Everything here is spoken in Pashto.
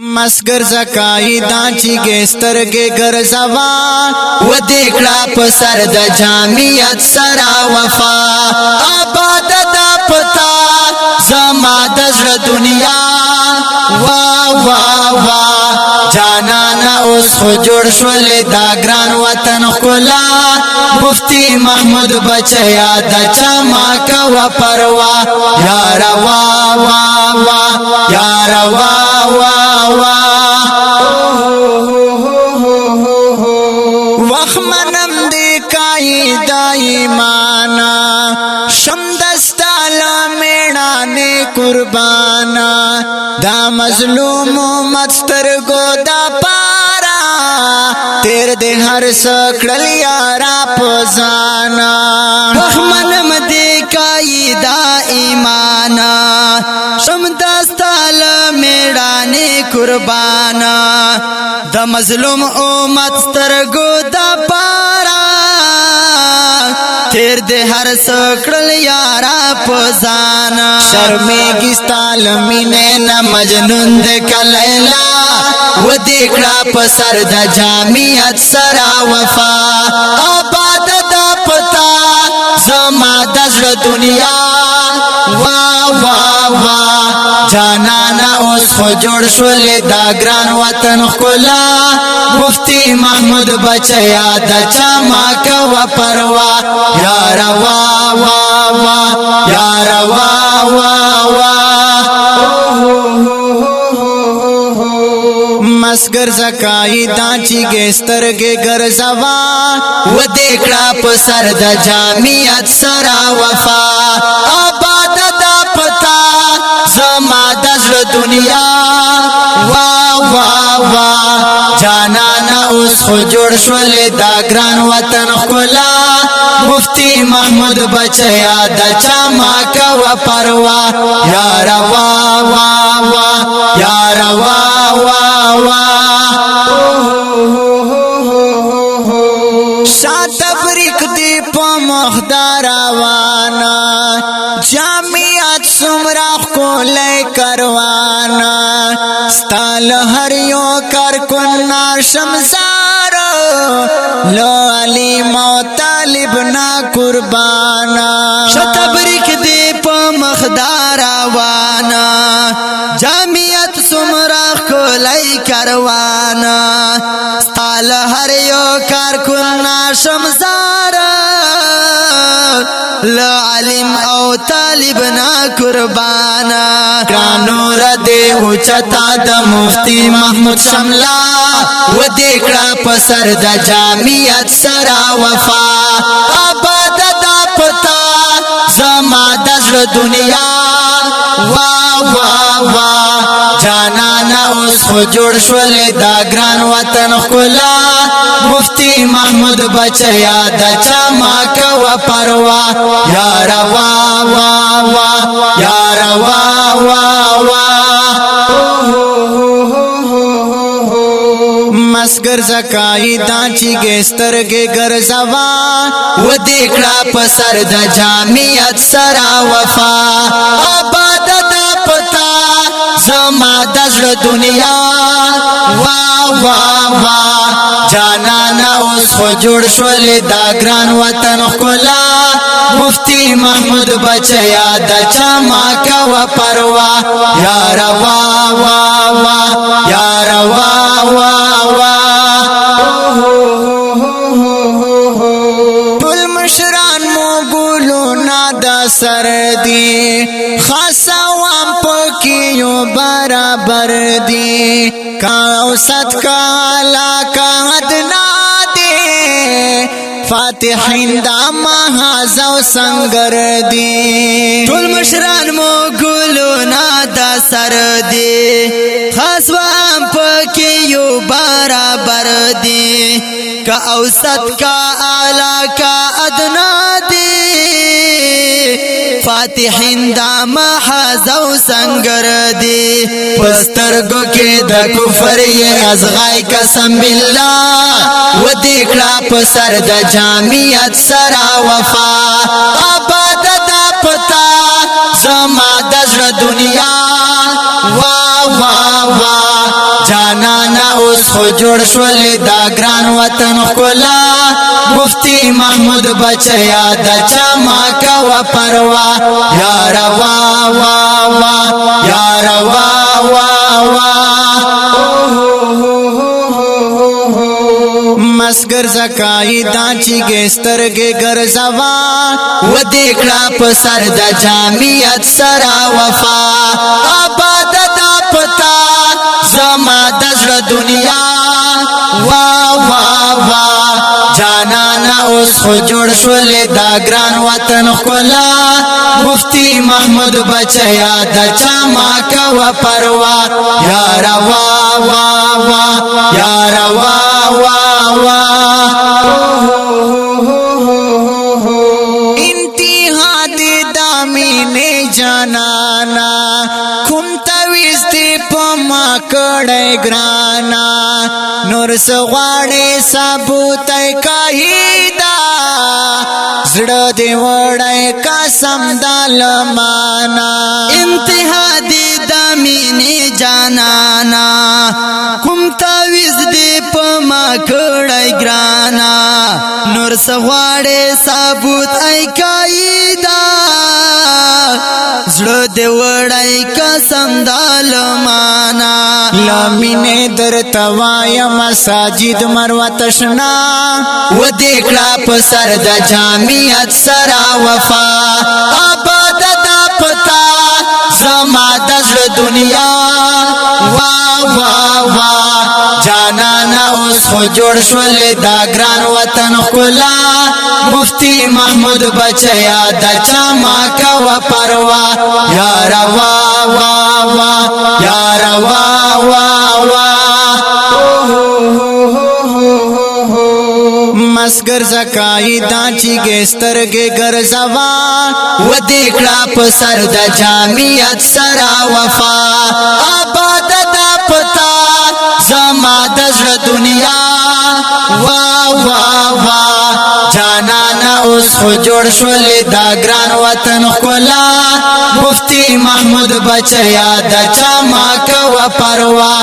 مسگر زکای دانچی گستر کے گرزوا و دیکھڑا پسر د جامعیت سرا وفا آباد دا پتا زما دزر دنیا وا وا وا جانانا اس خو جوڑ شول دا گران وطن خلا مفتی محمود بچیا دا چما کوا پروا یا روا وا وا یا روا وا وخمنم دی کائی دائی مانا شمدستالا میڑانے قربانا دا مظلوم مسترگو دا پارا تیر دے ہر سکڑل یارا پزانا وخمنم دی کائی دائی مانا شمدستالا میڑانے قربانا دا مظلوم امت سترگو دا پارا تیر دے ہر سکڑل یارا پزانا شرمے ستال مینے نا مجنون دے کلیلا و دیکھڑا پسر دا جامعیت سرا وفا آباد دا پتا زما دزر دنیا وا وا وا جانانا اس خو جوڑ شول دا گران وطن خلا مفتی محمود بچیا دا چما کوا پروا یا روا وا وا یا روا وا وا مسگر زکای دانچی گستر کے گرزوا و دیکھڑا پسر دا جامعیت سرا وفا آباد دا پتا زما دزر دنیا وا وا وا جانانا اس خو جوڑ شول دا گران وطن خلا مفتی محمود بچیا دا چما کوا پروا یا روا وا وا یا روا وا وا شاد بریک دی پا مخداروانا جامعیت سمراخ کو لے کروانا ستال ہریو کر کننا شمزارو لو علیم و طالب نا قربانا شاد بریک دی پا مخداروانا جامعیت سمراخ کو لے کروانا ستال ہریو کر کننا شمزارو لعلم او طالب نا قربانا کرانو ردے اوچتا دا مفتی محمود شملا و دیکھڑا پسر دا جامعیت سرا وفا آباد دا پتا زما دزر دنیا وا وا وا جانانا اس خو جوڑ شول دا گران وطن خلا مفتی محمود بچیا دا چما کوا پروا یا روا وا وا یا روا وا وا مسگر زکای دانچی گستر کے گرزوا و دیکھڑا پسر دا جامعیت سرا وفا آباد دا پتا زما دزر دنیا وا وا وا جانانا اس خو جوڑ شول دا گران وطن خلا مفتی محمود بچیا دا چما کوا پروا یا روا وا وا یا روا وا وا پل مشران مو گولو نادا سردی خاصا وام پکیو برابر دی کاؤ ست کالا کا ادنا دی فاتحین دا محازو سنگر دی ټول مشران مو گلو نادا سر دی خاص وام پکیو برابر دی کا اوسط کا اعلی کا ادنا دی فاتحین دا محازو سنگر دی پسترگو کے دا کفر یہ ازغائی قسم باللہ و دیکھڑا پسر دا جامعیت سرا وفا آباد دا پتا زما دزر دنیا وا وا وا جانانا اوس خو جوړ شول دا ګران وطن ښکلا مفتی محمود بچیا د چا ما کوا پروا یا روا وا وا یا روا وا وا مسگر زکای دا چی گسترگی گرزوا و دیکھڑا پسر دا جامعیت سرا وفا آباد دا پتا زما دزر دنیا وا وا وا جانانا اوس خو جوړ شول دا ګران وطن ښکلا مفتی محمود بچیا د چا ما کوا پروا یا روا وا وا یا روا وا وا انتہا دی دامین جانانا کم تویز دی پما کڑے گرانا نور سغواڑی ثابوت کہیدا زڑ دی وڑی قسم دالمانا انتہا دی دامین جانانا کم تویز دی پما کڑے گرانا نور سغواڑی ثابوت کہیدا زړه دې وړای قسم دالمانا لمینه در توای مساجد مروه تشنا و دیکړه په سر د جامعیت سرا وفا آباد دا پتا زما د دنیا وا وا وا جانانا اوس خو جوړ شول دا ګران وطن ښکلا مفتی محمود بچیا د چا ما کوا پروا یا روا وا وا یا روا وا وا مسگر زکای دا چی گسترگی گرزوا و دیکھڑا پسر دا جامعیت سرا وفا آباد دا پتا زما دزر دنیا وا وا وا جانانا اوس خو جوړ شول دا ګران وطن ښکلا مفتی محمود بچیا د چا ما کوا پروا